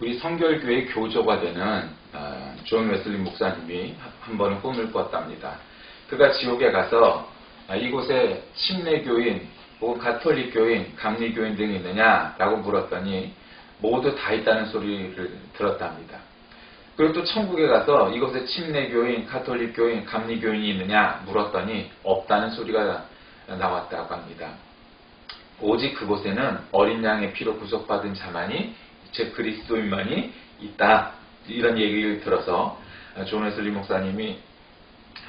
우리 성결교회 교조가 되는 존 웨슬리 목사님이 한 번은 꿈을 꿨답니다. 그가 지옥에 가서 이곳에 침례교인 혹은 가톨릭교인, 감리교인 등이 있느냐라고 물었더니 모두 다 있다는 소리를 들었답니다. 그리고 또 천국에 가서 이곳에 침례교인, 가톨릭교인, 감리교인이 있느냐 물었더니 없다는 소리가 나왔다고 합니다. 오직 그곳에는 어린 양의 피로 구속받은 자만이, 즉 그리스도인만이 있다. 이런 얘기를 들어서 존 웨슬리 목사님이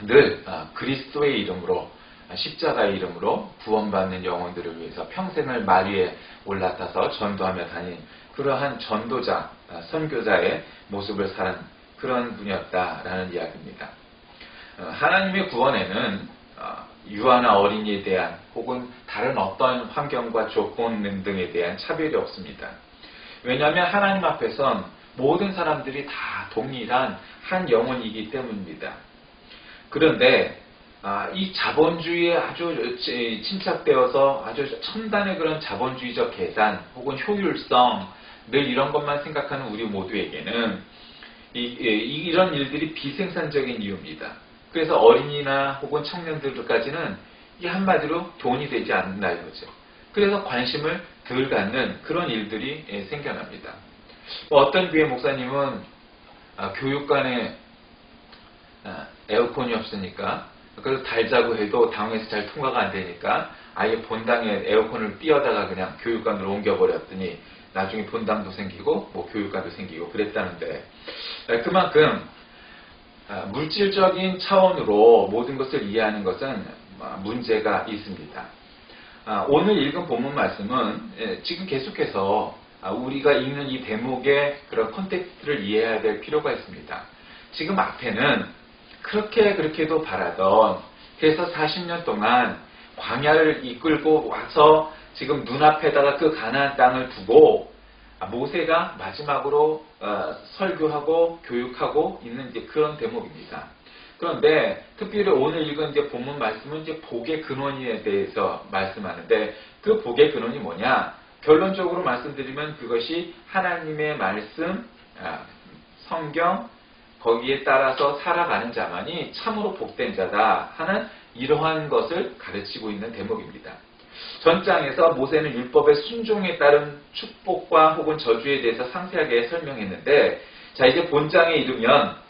늘 그리스도의 이름으로, 십자가의 이름으로 구원받는 영혼들을 위해서 평생을 말 위에 올라타서 전도하며 다닌 그러한 전도자, 선교자의 모습을 살은 그런 분이었다라는 이야기입니다. 하나님의 구원에는 유아나 어린이에 대한 혹은 다른 어떤 환경과 조건 등에 대한 차별이 없습니다. 왜냐하면 하나님 앞에선 모든 사람들이 다 동일한 한 영혼이기 때문입니다. 그런데 이 자본주의에 아주 침착되어서 아주 첨단의 그런 자본주의적 계산 혹은 효율성 늘 이런 것만 생각하는 우리 모두에게는 이런 일들이 비생산적인 이유입니다. 그래서 어린이나 혹은 청년들까지는 이 한마디로 돈이 되지 않는다 이거죠. 그래서 관심을 덜 갖는 그런 일들이 생겨납니다. 어떤 교회 목사님은 교육관에 에어컨이 없으니까, 그래서 달자고 해도 당에서 잘 통과가 안 되니까 아예 본당에 에어컨을 띄워다가 그냥 교육관으로 옮겨버렸더니 나중에 본당도 생기고 뭐 교육관도 생기고 그랬다는데, 그만큼 물질적인 차원으로 모든 것을 이해하는 것은 문제가 있습니다. 오늘 읽은 본문 말씀은 지금 계속해서 우리가 읽는 이 대목의 그런 컨텍스트를 이해해야 될 필요가 있습니다. 지금 앞에는 그렇게도 바라던, 그래서 40년 동안 광야를 이끌고 와서 지금 눈앞에다가 그 가나안 땅을 두고 모세가 마지막으로 설교하고 교육하고 있는 이제 그런 대목입니다. 그런데 특별히 오늘 읽은 이제 본문 말씀은 이제 복의 근원에 대해서 말씀하는데, 그 복의 근원이 뭐냐? 결론적으로 말씀드리면 그것이 하나님의 말씀, 성경, 거기에 따라서 살아가는 자만이 참으로 복된 자다 하는 이러한 것을 가르치고 있는 대목입니다. 전장에서 모세는 율법의 순종에 따른 축복과 혹은 저주에 대해서 상세하게 설명했는데, 자 이제 본장에 이르면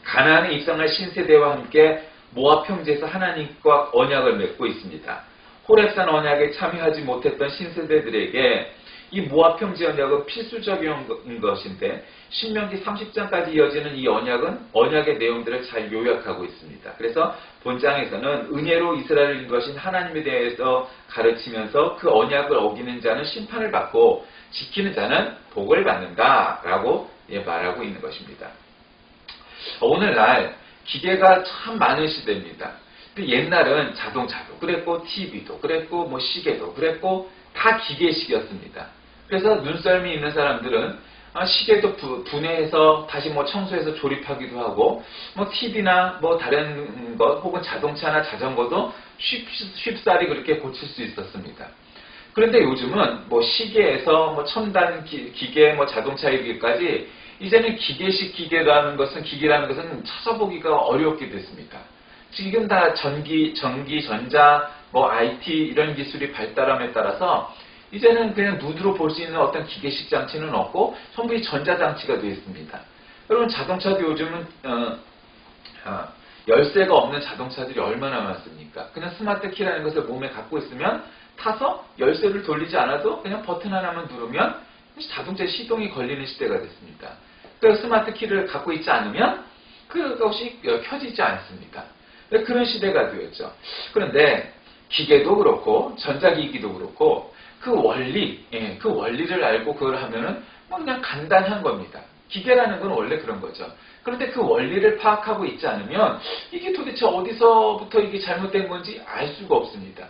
가나안에 입성할 신세대와 함께 모압 평지에서 하나님과 언약을 맺고 있습니다. 호렙산 언약에 참여하지 못했던 신세대들에게 이 모압 평지 언약은 필수적인 것인데, 신명기 30장까지 이어지는 이 언약의 내용들을 잘 요약하고 있습니다. 그래서 본장에서는 은혜로 이스라엘을 인도하신 하나님에 대해서 가르치면서 그 언약을 어기는 자는 심판을 받고 지키는 자는 복을 받는다라고 말하고 있는 것입니다. 오늘날 기계가 참 많은 시대입니다. 옛날은 자동차도 그랬고 TV도 그랬고 뭐 시계도 그랬고 다 기계식이었습니다. 그래서 눈썰미 있는 사람들은 시계도 분해해서 다시 뭐 청소해서 조립하기도 하고, 뭐 TV나 뭐 다른 것 혹은 자동차나 자전거도 쉽사리 그렇게 고칠 수 있었습니다. 그런데 요즘은 뭐 시계에서 뭐 첨단 기계, 뭐 자동차 얘기까지 이제는 기계식 기계라는 것은 찾아보기가 어렵게 됐습니다. 지금 다 전기, 전자, 뭐 IT 이런 기술이 발달함에 따라서 이제는 그냥 눈으로 볼 수 있는 어떤 기계식 장치는 없고 전부 이 전자장치가 되어 있습니다. 여러분 자동차도 요즘은 열쇠가 없는 자동차들이 얼마나 많습니까? 그냥 스마트 키라는 것을 몸에 갖고 있으면 타서 열쇠를 돌리지 않아도 그냥 버튼 하나만 누르면 자동차 시동이 걸리는 시대가 됐습니다. 그래서 스마트 키를 갖고 있지 않으면 그것이 켜지지 않습니다. 그런 시대가 되었죠. 그런데 기계도 그렇고 전자기기도 그렇고 그 원리를 알고 그걸 하면은 뭐 그냥 간단한 겁니다. 기계라는 건 원래 그런 거죠. 그런데 그 원리를 파악하고 있지 않으면 이게 도대체 어디서부터 이게 잘못된 건지 알 수가 없습니다.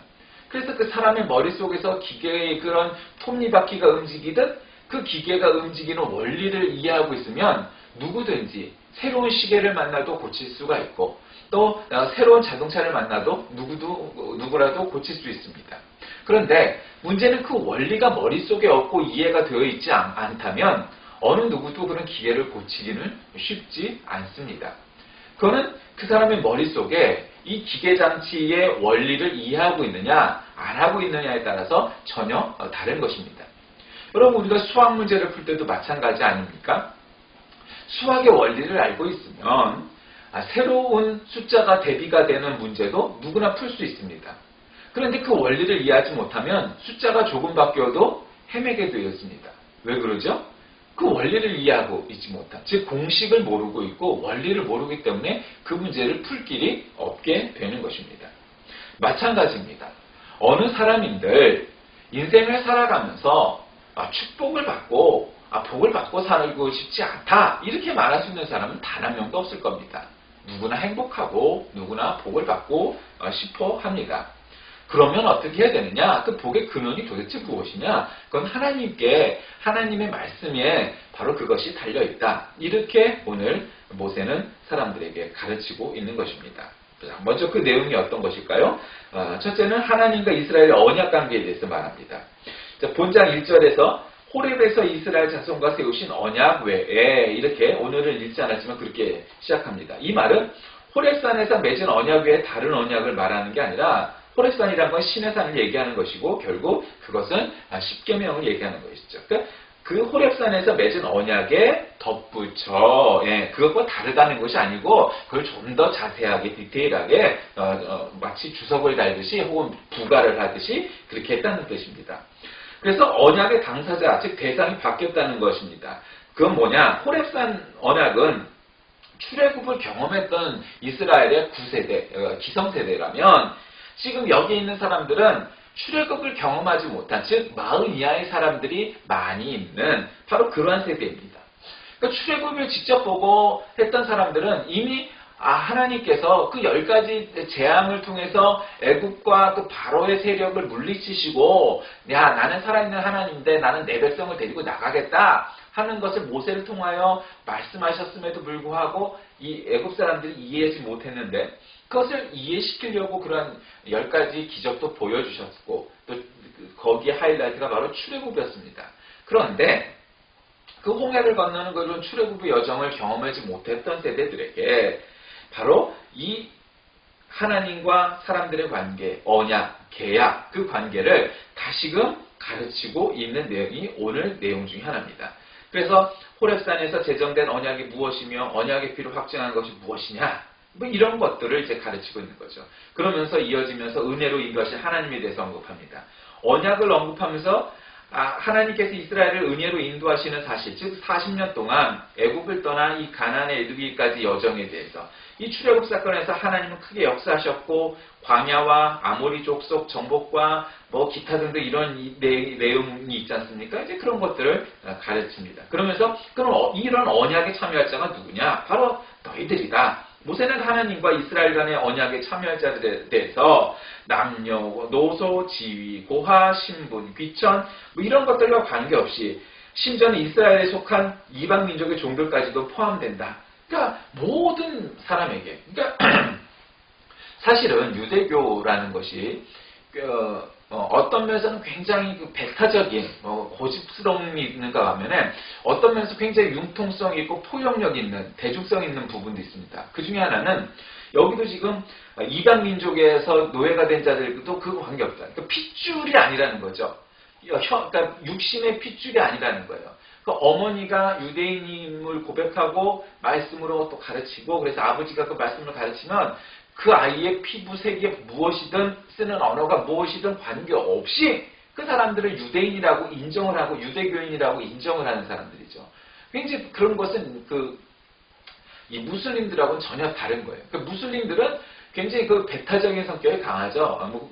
그래서 그 사람의 머릿속에서 기계의 그런 톱니바퀴가 움직이듯 그 기계가 움직이는 원리를 이해하고 있으면 누구든지 새로운 시계를 만나도 고칠 수가 있고, 또 새로운 자동차를 만나도 누구라도 고칠 수 있습니다. 그런데 문제는 그 원리가 머릿속에 없고 이해가 되어 있지 않다면 어느 누구도 그런 기계를 고치기는 쉽지 않습니다. 그거는 그 사람의 머릿속에 이 기계 장치의 원리를 이해하고 있느냐 안 하고 있느냐에 따라서 전혀 다른 것입니다. 여러분 우리가 수학 문제를 풀 때도 마찬가지 아닙니까? 수학의 원리를 알고 있으면 새로운 숫자가 대비가 되는 문제도 누구나 풀 수 있습니다. 그런데 그 원리를 이해하지 못하면 숫자가 조금 바뀌어도 헤매게 되었습니다. 왜 그러죠? 그 원리를 이해하고 있지 못한, 즉 공식을 모르고 있고 원리를 모르기 때문에 그 문제를 풀 길이 없게 되는 것입니다. 마찬가지입니다. 어느 사람인들 인생을 살아가면서 축복을 받고 복을 받고 살고 싶지 않다 이렇게 말할 수 있는 사람은 단 한 명도 없을 겁니다. 누구나 행복하고 누구나 복을 받고 싶어 합니다. 그러면 어떻게 해야 되느냐? 그 복의 근원이 도대체 무엇이냐? 그건 하나님의 말씀에 바로 그것이 달려있다. 이렇게 오늘 모세는 사람들에게 가르치고 있는 것입니다. 먼저 그 내용이 어떤 것일까요? 첫째는 하나님과 이스라엘의 언약 관계에 대해서 말합니다. 본장 1절에서 호렙에서 이스라엘 자손과 세우신 언약 외에 이렇게 오늘은 읽지 않았지만 그렇게 시작합니다. 이 말은 호렙산에서 맺은 언약 외에 다른 언약을 말하는 게 아니라 호렙산이라는 건 신의 산을 얘기하는 것이고 결국 그것은 십계명을 얘기하는 것이죠. 그 호렙산에서 맺은 언약에 덧붙여 그것과 다르다는 것이 아니고 그걸 좀 더 자세하게 디테일하게 마치 주석을 달듯이 혹은 부가를 하듯이 그렇게 했다는 뜻입니다. 그래서 언약의 당사자 즉 대상이 바뀌었다는 것입니다. 그건 뭐냐? 호렙산 언약은 출애굽을 경험했던 이스라엘의 9세대 기성세대라면 지금 여기 있는 사람들은 출애굽을 경험하지 못한 즉 마흔 이하의 사람들이 많이 있는 바로 그러한 세대입니다. 그러니까 출애굽을 직접 보고 했던 사람들은 이미 하나님께서 그 10가지 재앙을 통해서 애굽과 그 바로의 세력을 물리치시고 나는 살아있는 하나님인데 나는 내 백성을 데리고 나가겠다 하는 것을 모세를 통하여 말씀하셨음에도 불구하고 이 애굽 사람들이 이해하지 못했는데 그것을 이해시키려고 그런 10가지 기적도 보여주셨고 또 거기에 하이라이트가 바로 출애굽이었습니다. 그런데 그 홍해를 건너는 그런 출애굽의 여정을 경험하지 못했던 세대들에게 바로 이 하나님과 사람들의 관계, 언약, 계약 그 관계를 다시금 가르치고 있는 내용이 오늘 내용 중에 하나입니다. 그래서 호렙산에서 제정된 언약이 무엇이며 언약의 피로 확증한 것이 무엇이냐 뭐 이런 것들을 이제 가르치고 있는 거죠. 그러면서 이어지면서 은혜로 인도하신 하나님에 대해서 언급합니다. 언약을 언급하면서 하나님께서 이스라엘을 은혜로 인도하시는 사실, 즉 40년 동안 애굽을 떠나 이 가나안에 이르기까지 여정에 대해서 이 출애굽 사건에서 하나님은 크게 역사하셨고 광야와 아모리 족속 정복과 뭐 기타 등등 이런 내용이 있지 않습니까? 이제 그런 것들을 가르칩니다. 그러면서 그럼 이런 언약에 참여할 자가 누구냐? 바로 너희들이다. 모세는 하나님과 이스라엘 간의 언약에 참여할 자들에 대해서 남녀, 노소, 지위, 고하, 신분, 귀천 뭐 이런 것들과 관계없이 심지어는 이스라엘에 속한 이방 민족의 종들까지도 포함된다. 그러니까 모든 사람에게 그러니까 사실은 유대교라는 것이 어떤 면에서는 굉장히 배타적인 고집스러움이 있는가 하면은 어떤 면에서 굉장히 융통성 있고 포용력 있는 대중성 있는 부분도 있습니다. 그 중에 하나는 여기도 지금 이방 민족에서 노예가 된 자들도 그 관계없다. 그러니까 핏줄이 아니라는 거죠. 그러니까 육신의 핏줄이 아니라는 거예요. 그 어머니가 유대인임을 고백하고 말씀으로 또 가르치고 그래서 아버지가 그 말씀을 가르치면 그 아이의 피부색이 무엇이든 쓰는 언어가 무엇이든 관계없이 그 사람들을 유대인이라고 인정을 하고 유대교인이라고 인정을 하는 사람들이죠. 굉장히 그런 것은 이 무슬림들하고는 전혀 다른 거예요. 그 무슬림들은 굉장히 그 배타적인 성격이 강하죠.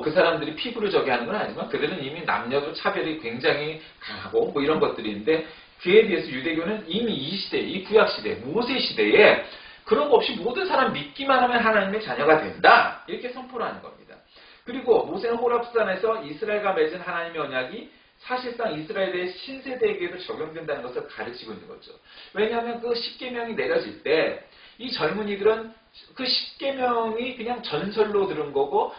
그 사람들이 피부를 저기 하는 건 아니지만 그들은 이미 남녀도 차별이 굉장히 강하고 뭐 이런 것들이 있는데 그에 비해서 유대교는 이미 이 시대, 이 구약 시대, 모세 시대에 그런 거 없이 모든 사람 믿기만 하면 하나님의 자녀가 된다. 이렇게 선포를 하는 겁니다. 그리고 모세는 호렙산에서 이스라엘과 맺은 하나님의 언약이 사실상 이스라엘의 신세대에게도 적용된다는 것을 가르치고 있는 거죠. 왜냐하면 그 십계명이 내려질 때 이 젊은이들은 그 십계명이 그냥 전설로 들은 거고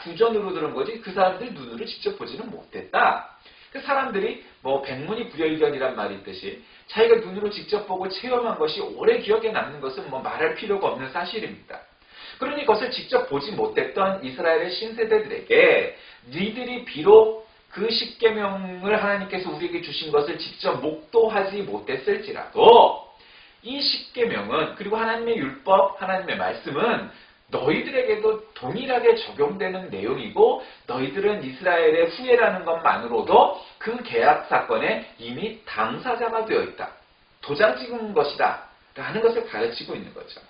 구전으로 들은 거지 그 사람들이 눈으로 직접 보지는 못했다. 그 사람들이 뭐 백문이 불여일견이란 말이 있듯이 자기가 눈으로 직접 보고 체험한 것이 오래 기억에 남는 것은 뭐 말할 필요가 없는 사실입니다. 그러니 그것을 직접 보지 못했던 이스라엘의 신세대들에게 니들이 비록 그 십계명을 하나님께서 우리에게 주신 것을 직접 목도하지 못했을지라도 이 십계명은 그리고 하나님의 율법, 하나님의 말씀은 너희들에게도 동일하게 적용되는 내용이고 너희들은 이스라엘의 후예라는 것만으로도 그 계약 사건에 이미 당사자가 되어 있다. 도장 찍은 것이다. 라는 것을 가르치고 있는 거죠.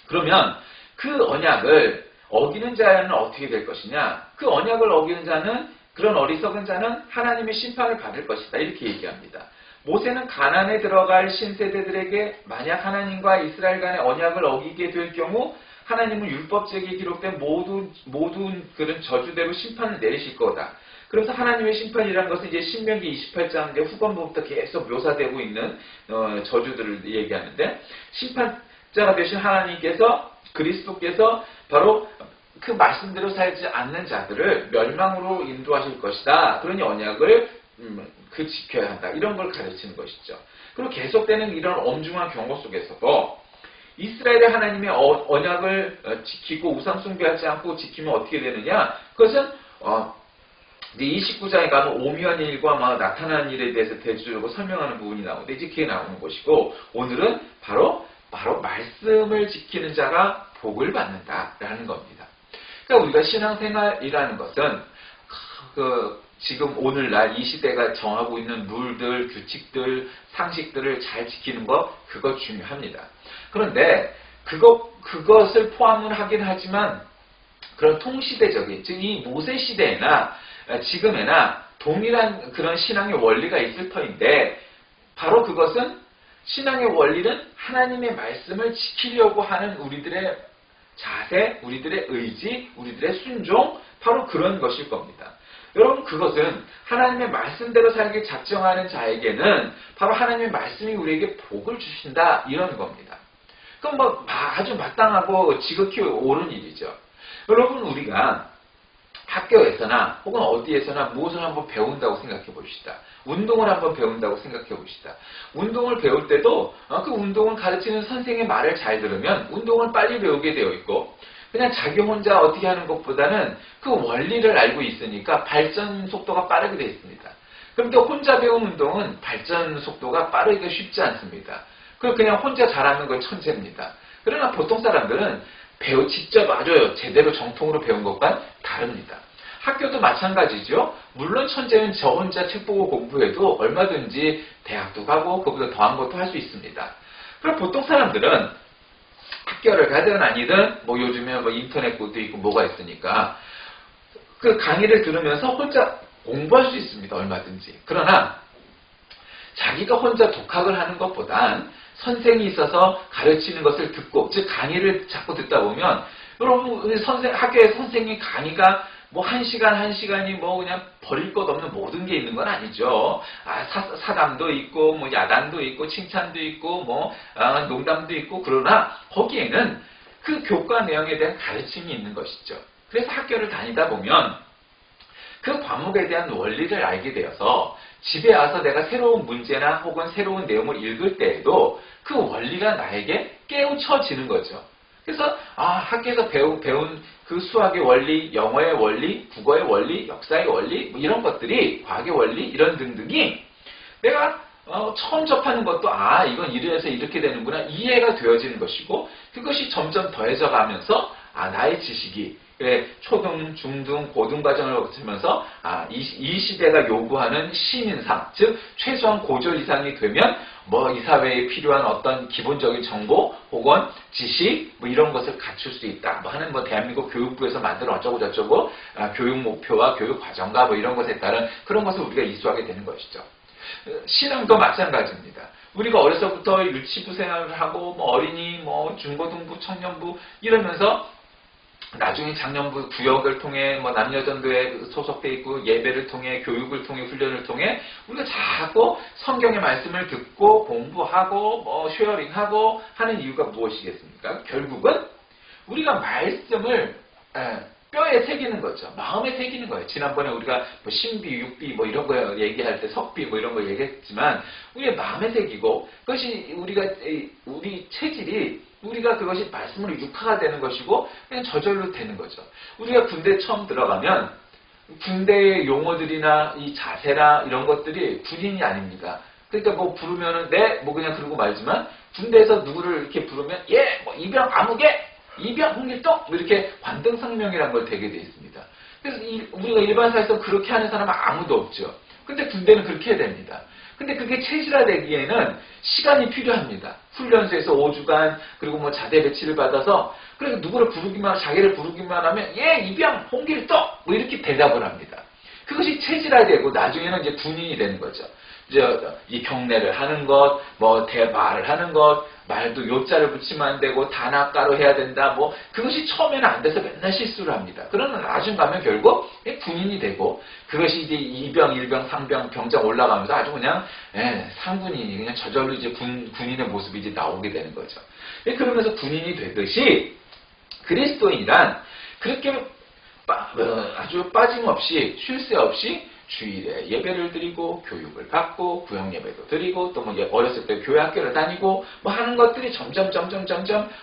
그러면 그 언약을 어기는 자는 어떻게 될 것이냐? 그 언약을 어기는 자는 그런 어리석은 자는 하나님의 심판을 받을 것이다. 이렇게 얘기합니다. 모세는 가나안에 들어갈 신세대들에게 만약 하나님과 이스라엘 간의 언약을 어기게 될 경우 하나님은 율법책에 기록된 모든 그런 저주대로 심판을 내리실 거다. 그래서 하나님의 심판이라는 것은 이제 신명기 28장 후반부부터 계속 묘사되고 있는 저주들을 얘기하는데 심판자가 되신 하나님께서 그리스도께서 바로 그 말씀대로 살지 않는 자들을 멸망으로 인도하실 것이다. 그러니 언약을 지켜야 한다. 이런 걸 가르치는 것이죠. 그리고 계속되는 이런 엄중한 경고 속에서도 이스라엘의 하나님의 언약을 지키고 우상 숭배하지 않고 지키면 어떻게 되느냐? 그것은 29장에 가면 오묘한 일과 나타난 일에 대해서 대주적으로 설명하는 부분이 나오는데 이제 그게 나오는 것이고 오늘은 바로 말씀을 지키는 자가 복을 받는다라는 겁니다. 그러니까 우리가 신앙생활이라는 것은 지금 오늘날 이 시대가 정하고 있는 룰들, 규칙들, 상식들을 잘 지키는 것 그거 중요합니다. 그런데 그것을 포함을 하긴 하지만 그런 통시대적인 즉 이 모세 시대나 지금에나 동일한 그런 신앙의 원리가 있을 터인데 바로 그것은 신앙의 원리는 하나님의 말씀을 지키려고 하는 우리들의 자세, 우리들의 의지, 우리들의 순종 바로 그런 것일 겁니다. 여러분 그것은 하나님의 말씀대로 살기 작정하는 자에게는 바로 하나님의 말씀이 우리에게 복을 주신다 이런 겁니다. 그럼 아주 마땅하고 지극히 옳은 일이죠. 여러분 우리가 학교에서나 혹은 어디에서나 무엇을 한번 배운다고 생각해 봅시다. 운동을 한번 배운다고 생각해 봅시다. 운동을 배울 때도 그 운동을 가르치는 선생의 말을 잘 들으면 운동을 빨리 배우게 되어 있고 그냥 자기 혼자 어떻게 하는 것보다는 그 원리를 알고 있으니까 발전 속도가 빠르게 되어 있습니다. 그런데 혼자 배운 운동은 발전 속도가 빠르기가 쉽지 않습니다. 그냥 혼자 잘하는 건 천재입니다. 그러나 보통 사람들은 직접 아주 제대로 정통으로 배운 것과 다릅니다. 학교도 마찬가지죠. 물론 천재는 저 혼자 책 보고 공부해도 얼마든지 대학도 가고 그보다 더한 것도 할 수 있습니다. 그럼 보통 사람들은 학교를 가든 아니든 요즘에 인터넷도 있고 뭐가 있으니까 그 강의를 들으면서 혼자 공부할 수 있습니다. 얼마든지. 그러나 자기가 혼자 독학을 하는 것보단 선생이 있어서 가르치는 것을 듣고 즉 강의를 자꾸 듣다 보면 여러분 학교에 선생님 강의가 1시간이 그냥 버릴 것 없는 모든 게 있는 건 아니죠. 사담도 있고 야단도 있고 칭찬도 있고 농담도 있고 그러나 거기에는 그 교과 내용에 대한 가르침이 있는 것이죠. 그래서 학교를 다니다 보면 그 과목에 대한 원리를 알게 되어서 집에 와서 내가 새로운 문제나 혹은 새로운 내용을 읽을 때에도 그 원리가 나에게 깨우쳐지는 거죠. 그래서 학교에서 배운 그 수학의 원리, 영어의 원리, 국어의 원리, 역사의 원리 이런 것들이 과학의 원리 이런 등등이 내가 처음 접하는 것도 이건 이래서 이렇게 되는구나 이해가 되어지는 것이고 그것이 점점 더해져 가면서 나의 지식이 초등, 중등, 고등 과정을 거치면서 이 시대가 요구하는 시민상, 즉 최소한 고졸 이상이 되면 이 사회에 필요한 어떤 기본적인 정보 혹은 지식 이런 것을 갖출 수 있다. 하는 대한민국 교육부에서 만든 어쩌고 저쩌고 교육 목표와 교육 과정과 이런 것에 따른 그런 것을 우리가 이수하게 되는 것이죠. 신앙도 마찬가지입니다. 우리가 어려서부터 유치부 생활을 하고 어린이, 중고등부, 청년부 이러면서 나중에 장년부 구역을 통해 남녀전도에 소속돼 있고 예배를 통해 교육을 통해 훈련을 통해 우리가 자꾸 성경의 말씀을 듣고 공부하고 쉐어링하고 하는 이유가 무엇이겠습니까? 결국은 우리가 말씀을 뼈에 새기는 거죠. 마음에 새기는 거예요. 지난번에 우리가 뭐 신비, 육비 뭐 이런 거 얘기할 때 석비 뭐 이런 거 얘기했지만 우리의 마음에 새기고 그것이 우리 체질이 우리가 그것이 말씀으로 육화가 되는 것이고 그냥 저절로 되는 거죠. 우리가 군대 처음 들어가면 군대의 용어들이나 이 자세나 이런 것들이 군인이 아닙니다. 그러니까 뭐 부르면은 네, 뭐 그냥 그러고 말지만 군대에서 누구를 이렇게 부르면 예, 뭐 이병 아무개, 이병 홍길동 뭐 이렇게 관등성명이라는 걸 되게 돼 있습니다. 그래서 우리가 일반사에서 그렇게 하는 사람은 아무도 없죠. 근데 군대는 그렇게 해야 됩니다. 근데 그게 체질화되기에는 시간이 필요합니다. 훈련소에서 5주간 그리고 뭐 자대 배치를 받아서 그래서 누구를 부르기만 자기를 부르기만 하면 예 이병 홍길동 뭐 이렇게 대답을 합니다. 그것이 체질화되고 나중에는 이제 군인이 되는 거죠. 이 경례를 하는 것, 뭐 대말을 하는 것, 말도 요자를 붙이면 안 되고 단아가로 해야 된다. 뭐 그것이 처음에는 안 돼서 맨날 실수를 합니다. 그러나 나중 가면 결국 군인이 되고 그것이 이제 이병, 일병, 상병, 병장 올라가면서 아주 그냥 상군인이 그냥 저절로 이제 군인의 모습이 이제 나오게 되는 거죠. 그러면서 군인이 되듯이 그리스도인이란 그렇게 아주 빠짐없이 쉴 새 없이 주일에 예배를 드리고 교육을 받고 구역 예배도 드리고 또 뭐 어렸을 때 교회 학교를 다니고 뭐 하는 것들이 점점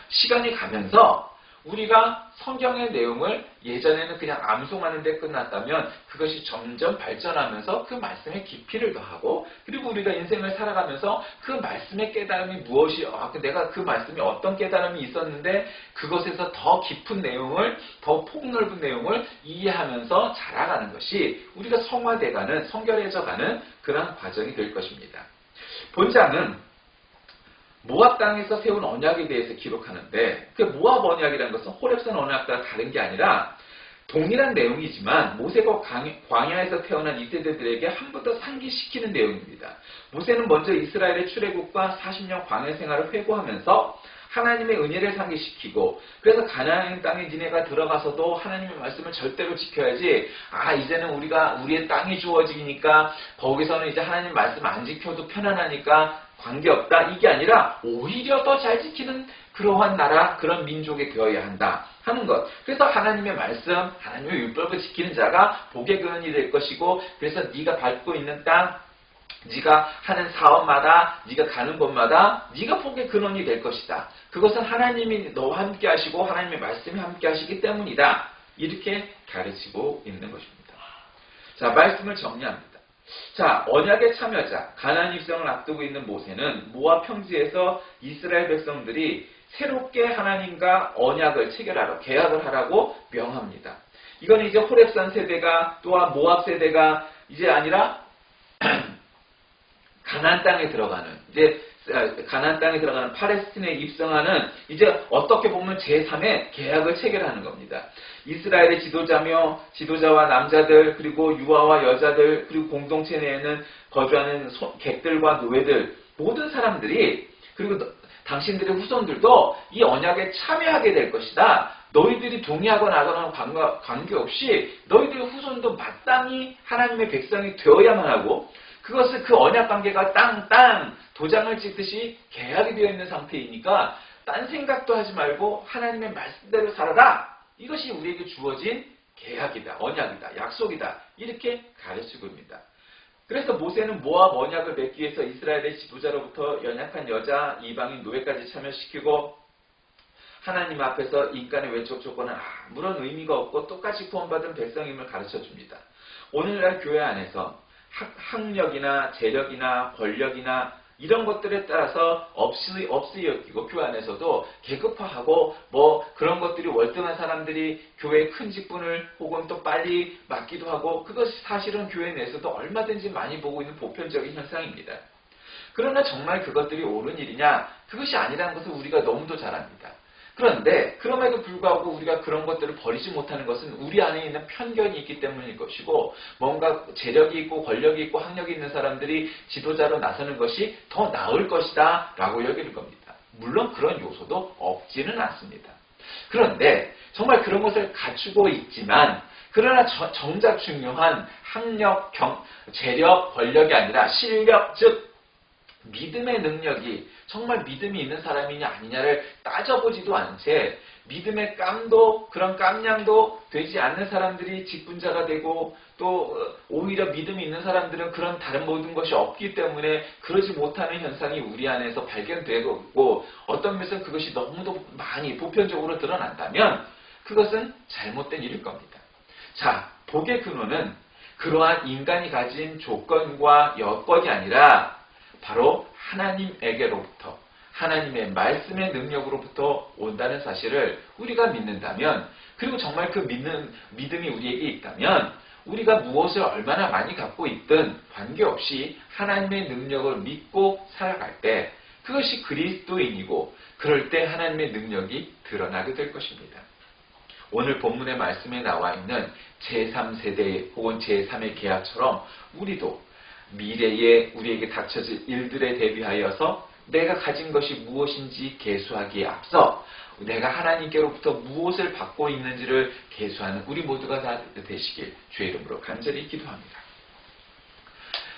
시간이 가면서 우리가 성경의 내용을 예전에는 그냥 암송하는 데 끝났다면 그것이 점점 발전하면서 그 말씀에 깊이를 더하고 그리고 우리가 인생을 살아가면서 그 말씀의 깨달음이 무엇이 내가 그 말씀에 어떤 깨달음이 있었는데 그것에서 더 깊은 내용을 더 폭넓은 내용을 이해하면서 자라가는 것이 우리가 성화돼가는 성결해져가는 그런 과정이 될 것입니다. 본장은 모압 땅에서 세운 언약에 대해서 기록하는데 그 모압 언약이라는 것은 호렙산 언약과 다른 게 아니라 동일한 내용이지만 모세가 광야에서 태어난 이세대들에게 한 번 더 상기시키는 내용입니다. 모세는 먼저 이스라엘의 출애굽과 40년 광야 생활을 회고하면서 하나님의 은혜를 상기시키고 그래서 가나안 땅에 니네가 들어가서도 하나님의 말씀을 절대로 지켜야지 이제는 우리의 땅이 주어지니까 거기서는 이제 하나님 말씀 안 지켜도 편안하니까 관계없다. 이게 아니라 오히려 더 잘 지키는 그러한 나라, 그런 민족이 되어야 한다 하는 것. 그래서 하나님의 말씀, 하나님의 율법을 지키는 자가 복의 근원이 될 것이고 그래서 네가 밟고 있는 땅, 네가 하는 사업마다, 네가 가는 곳마다 네가 복의 근원이 될 것이다. 그것은 하나님이 너와 함께 하시고 하나님의 말씀이 함께 하시기 때문이다. 이렇게 가르치고 있는 것입니다. 자, 말씀을 정리합니다. 자, 언약의 참여자, 가나안 입성을 앞두고 있는 모세는 모압 평지에서 이스라엘 백성들이 새롭게 하나님과 언약을 체결하러, 계약을 하라고 명합니다. 이건 이제 호렙산 세대가 또한 모압 세대가 이제 아니라 가나안 땅에 들어가는 가나안 땅에 들어가는 팔레스틴에 입성하는 이제 어떻게 보면 제3의 계약을 체결하는 겁니다. 이스라엘의 지도자와 남자들 그리고 유아와 여자들 그리고 공동체 내에는 거주하는 객들과 노예들 모든 사람들이 그리고 당신들의 후손들도 이 언약에 참여하게 될 것이다. 너희들이 동의하거나 하거나 관계없이 너희들의 후손도 마땅히 하나님의 백성이 되어야만 하고 그것을 그 언약 관계가 땅 도장을 찍듯이 계약이 되어 있는 상태이니까 딴 생각도 하지 말고 하나님의 말씀대로 살아라. 이것이 우리에게 주어진 계약이다, 언약이다, 약속이다. 이렇게 가르치고 있습니다. 그래서 모세는 모압 언약을 맺기 위해서 이스라엘의 지도자로부터 연약한 여자, 이방인, 노예까지 참여시키고 하나님 앞에서 인간의 외적 조건은 아무런 의미가 없고 똑같이 구원받은 백성임을 가르쳐줍니다. 오늘날 교회 안에서 학력이나 재력이나 권력이나 이런 것들에 따라서 없이 여기고 교회 안에서도 계급화하고 뭐 그런 것들이 월등한 사람들이 교회의 큰 직분을 혹은 또 빨리 맡기도 하고 그것이 사실은 교회 내에서도 얼마든지 많이 보고 있는 보편적인 현상입니다. 그러나 정말 그것들이 옳은 일이냐? 그것이 아니라는 것을 우리가 너무도 잘 압니다. 그런데 그럼에도 불구하고 우리가 그런 것들을 버리지 못하는 것은 우리 안에 있는 편견이 있기 때문일 것이고 뭔가 재력이 있고 권력이 있고 학력이 있는 사람들이 지도자로 나서는 것이 더 나을 것이다 라고 여기는 겁니다. 물론 그런 요소도 없지는 않습니다. 그런데 정말 그런 것을 갖추고 있지만 그러나 정작 중요한 학력, 재력, 권력이 아니라 실력, 즉 믿음의 능력이 정말 믿음이 있는 사람이냐 아니냐를 따져보지도 않은 채 믿음의 깜도 그런 깜냥도 되지 않는 사람들이 직분자가 되고 또 오히려 믿음이 있는 사람들은 그런 다른 모든 것이 없기 때문에 그러지 못하는 현상이 우리 안에서 발견되고 어떤 면에서 그것이 너무도 많이 보편적으로 드러난다면 그것은 잘못된 일일 겁니다. 자, 복의 근원은 그러한 인간이 가진 조건과 여건이 아니라 바로 하나님에게로부터 하나님의 말씀의 능력으로부터 온다는 사실을 우리가 믿는다면 그리고 정말 그 믿음이 우리에게 있다면 우리가 무엇을 얼마나 많이 갖고 있든 관계없이 하나님의 능력을 믿고 살아갈 때 그것이 그리스도인이고 그럴 때 하나님의 능력이 드러나게 될 것입니다. 오늘 본문의 말씀에 나와 있는 제3세대 혹은 제3의 계약처럼 우리도 미래에 우리에게 닥쳐질 일들에 대비하여서 내가 가진 것이 무엇인지 계수하기에 앞서 내가 하나님께로부터 무엇을 받고 있는지를 계수하는 우리 모두가 다 되시길 주의 이름으로 간절히 기도합니다.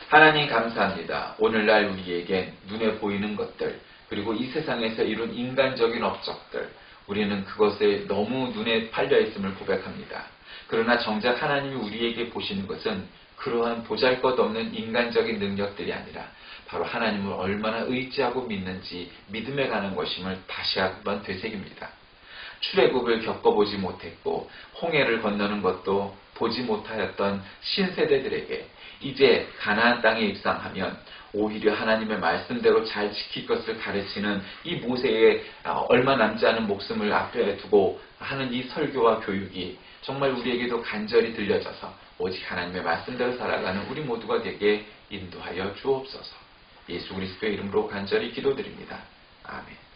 하나님 감사합니다. 오늘날 우리에겐 눈에 보이는 것들 그리고 이 세상에서 이룬 인간적인 업적들 우리는 그것에 너무 눈에 팔려 있음을 고백합니다. 그러나 정작 하나님이 우리에게 보시는 것은 그러한 보잘것없는 인간적인 능력들이 아니라 바로 하나님을 얼마나 의지하고 믿는지 믿음에 가는 것임을 다시 한번 되새깁니다. 출애굽을 겪어보지 못했고 홍해를 건너는 것도 보지 못하였던 신세대들에게 이제 가나안 땅에 입성하면 오히려 하나님의 말씀대로 잘 지킬 것을 가르치는 이 모세의 얼마 남지 않은 목숨을 앞에 두고 하는 이 설교와 교육이 정말 우리에게도 간절히 들려져서 오직 하나님의 말씀대로 살아가는 우리 모두가 되게 인도하여 주옵소서. 예수 그리스도의 이름으로 간절히 기도드립니다. 아멘.